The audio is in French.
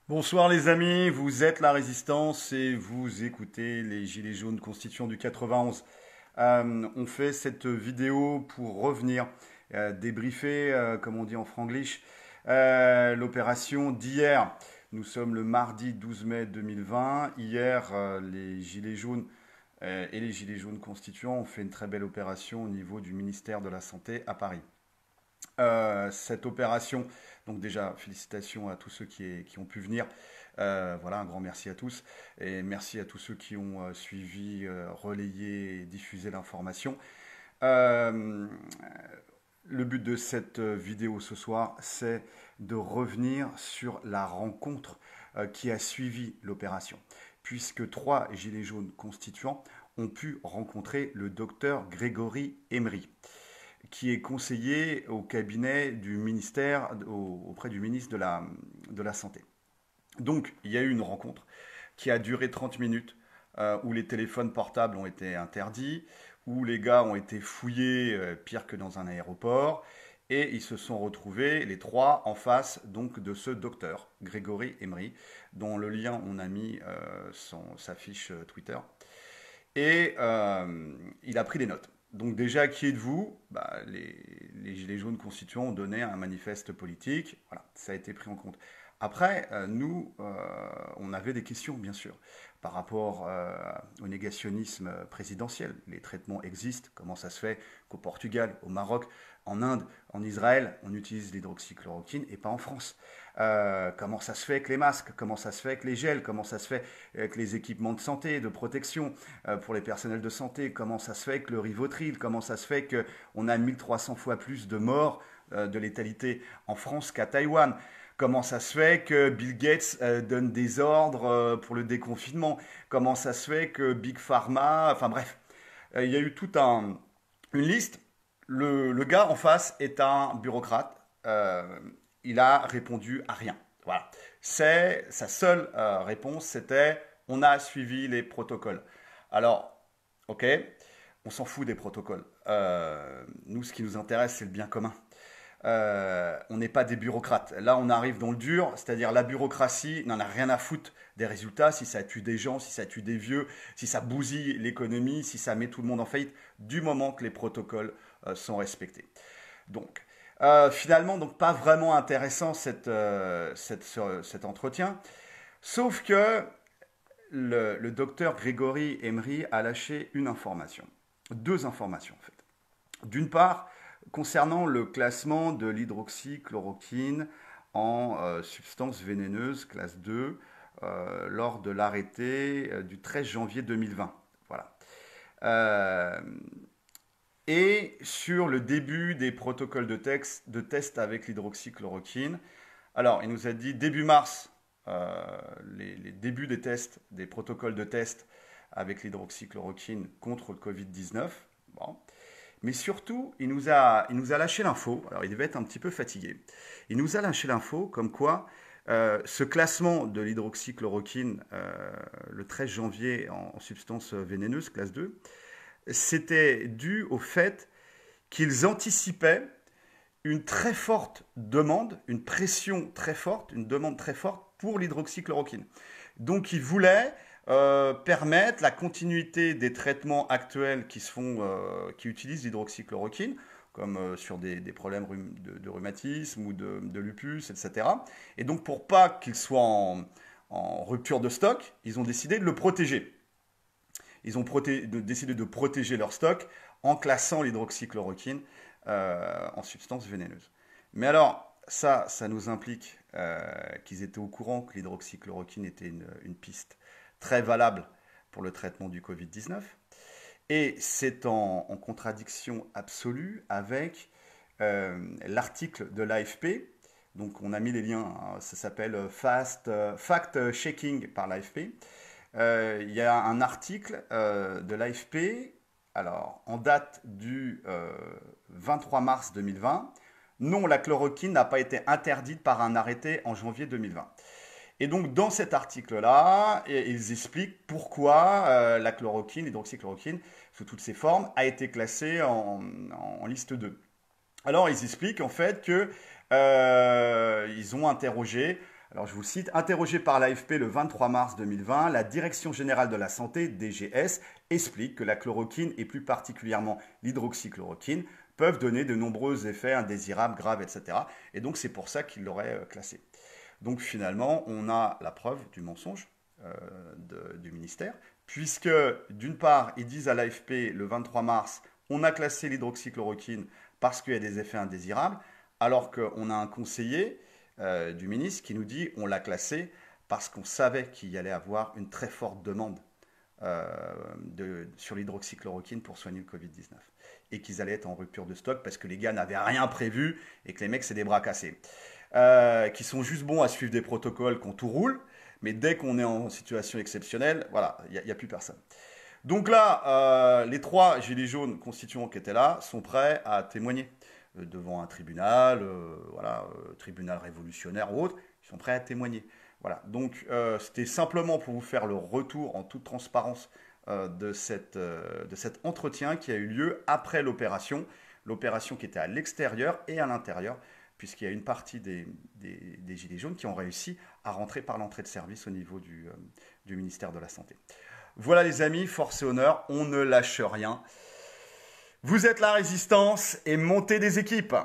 Bonsoir les amis, vous êtes la Résistance et vous écoutez les Gilets jaunes Constitution du 91. On fait cette vidéo pour revenir, débriefer, comme on dit en franglish, l'opération d'hier. Nous sommes le mardi 12 mai 2020. Hier, les Gilets jaunes et les Gilets jaunes constituants ont fait une très belle opération au niveau du ministère de la Santé à Paris. Cette opération, donc déjà félicitations à tous ceux qui ont pu venir. Voilà, un grand merci à tous et merci à tous ceux qui ont suivi, relayé et diffusé l'information. Euh, le but de cette vidéo ce soir, c'est de revenir sur la rencontre qui a suivi l'opération, puisque trois gilets jaunes constituants ont pu rencontrer le docteur Grégory Emery, qui est conseiller au cabinet du ministère, auprès du ministre de la Santé. Donc, il y a eu une rencontre qui a duré 30 minutes, où les téléphones portables ont été interdits, où les gars ont été fouillés, pire que dans un aéroport, et ils se sont retrouvés, les trois, en face donc de ce docteur, Grégory Emery, dont le lien, on a mis sa fiche Twitter. Et il a pris des notes. Donc déjà, qui êtes-vous? Les Gilets jaunes constituants ont donné un manifeste politique. Voilà, ça a été pris en compte. Après, nous, on avait des questions, bien sûr, par rapport au négationnisme présidentiel. Les traitements existent. Comment ça se fait qu'au Portugal, au Maroc, en Inde, en Israël, on utilise l'hydroxychloroquine et pas en France? Comment ça se fait que les masques? Comment ça se fait que les gels? Comment ça se fait que les équipements de santé, de protection pour les personnels de santé? Comment ça se fait que le Rivotril? Comment ça se fait qu'on a 1300 fois plus de morts de létalité en France qu'à Taïwan? Comment ça se fait que Bill Gates donne des ordres pour le déconfinement? Comment ça se fait que Big Pharma... Enfin bref, il y a eu une liste. Le gars en face est un bureaucrate. Il a répondu à rien. Voilà. Sa seule réponse, c'était on a suivi les protocoles. Alors, ok, on s'en fout des protocoles. Nous, ce qui nous intéresse, c'est le bien commun. On n'est pas des bureaucrates. Là, on arrive dans le dur, c'est-à-dire la bureaucratie n'en a rien à foutre des résultats, si ça tue des gens, si ça tue des vieux, si ça bousille l'économie, si ça met tout le monde en faillite, du moment que les protocoles sont respectés. Donc, finalement, donc pas vraiment intéressant cet entretien, sauf que le docteur Grégory Emery a lâché une information, deux informations en fait. D'une part, concernant le classement de l'hydroxychloroquine en substance vénéneuse classe 2 lors de l'arrêté du 13 janvier 2020. Voilà. Et sur le début des protocoles de test avec l'hydroxychloroquine. Alors, il nous a dit début mars, les débuts des tests, des protocoles de test avec l'hydroxychloroquine contre le Covid-19. Bon. Mais surtout, il nous a lâché l'info. Alors, il devait être un petit peu fatigué. Il nous a lâché l'info comme quoi ce classement de l'hydroxychloroquine le 13 janvier en substance vénéneuse, classe 2, c'était dû au fait qu'ils anticipaient une très forte demande, une pression très forte, une demande très forte pour l'hydroxychloroquine. Donc, ils voulaient permettre la continuité des traitements actuels qui utilisent l'hydroxychloroquine, comme sur des problèmes de rhumatisme ou de lupus, etc. Et donc, pour pas qu'ils soient en rupture de stock, ils ont décidé de le protéger. Ils ont décidé de protéger leur stock en classant l'hydroxychloroquine en substance vénéneuse. Mais alors, ça nous implique qu'ils étaient au courant que l'hydroxychloroquine était une piste très valable pour le traitement du Covid-19. Et c'est en contradiction absolue avec l'article de l'AFP. Donc on a mis les liens, hein, ça s'appelle Fact Checking par l'AFP. Il y a un article de l'AFP, alors en date du 23 mars 2020. Non, la chloroquine n'a pas été interdite par un arrêté en janvier 2020. Et donc, dans cet article-là, ils expliquent pourquoi la chloroquine, l'hydroxychloroquine, sous toutes ses formes, a été classée en liste 2. Alors, ils expliquent en fait que ils ont interrogé Alors je vous le cite, interrogé par l'AFP le 23 mars 2020, la Direction générale de la santé, DGS, explique que la chloroquine et plus particulièrement l'hydroxychloroquine peuvent donner de nombreux effets indésirables, graves, etc. Et donc c'est pour ça qu'ils l'auraient classé. Donc finalement, on a la preuve du mensonge du ministère, puisque d'une part, ils disent à l'AFP le 23 mars, on a classé l'hydroxychloroquine parce qu'il y a des effets indésirables, alors qu'on a un conseiller du ministre qui nous dit on l'a classé parce qu'on savait qu'il y allait avoir une très forte demande sur l'hydroxychloroquine pour soigner le Covid-19 et qu'ils allaient être en rupture de stock parce que les gars n'avaient rien prévu et que les mecs c'est des bras cassés qui sont juste bons à suivre des protocoles quand tout roule, mais dès qu'on est en situation exceptionnelle, voilà, il n'y a plus personne. Donc là, les 3 gilets jaunes constituants qui étaient là sont prêts à témoigner devant un tribunal, tribunal révolutionnaire ou autre, ils sont prêts à témoigner. Voilà, donc c'était simplement pour vous faire le retour en toute transparence de cet entretien qui a eu lieu après l'opération qui était à l'extérieur et à l'intérieur, puisqu'il y a une partie des Gilets jaunes qui ont réussi à rentrer par l'entrée de service au niveau du ministère de la Santé. Voilà les amis, force et honneur, on ne lâche rien. Vous êtes la résistance et montez des équipes.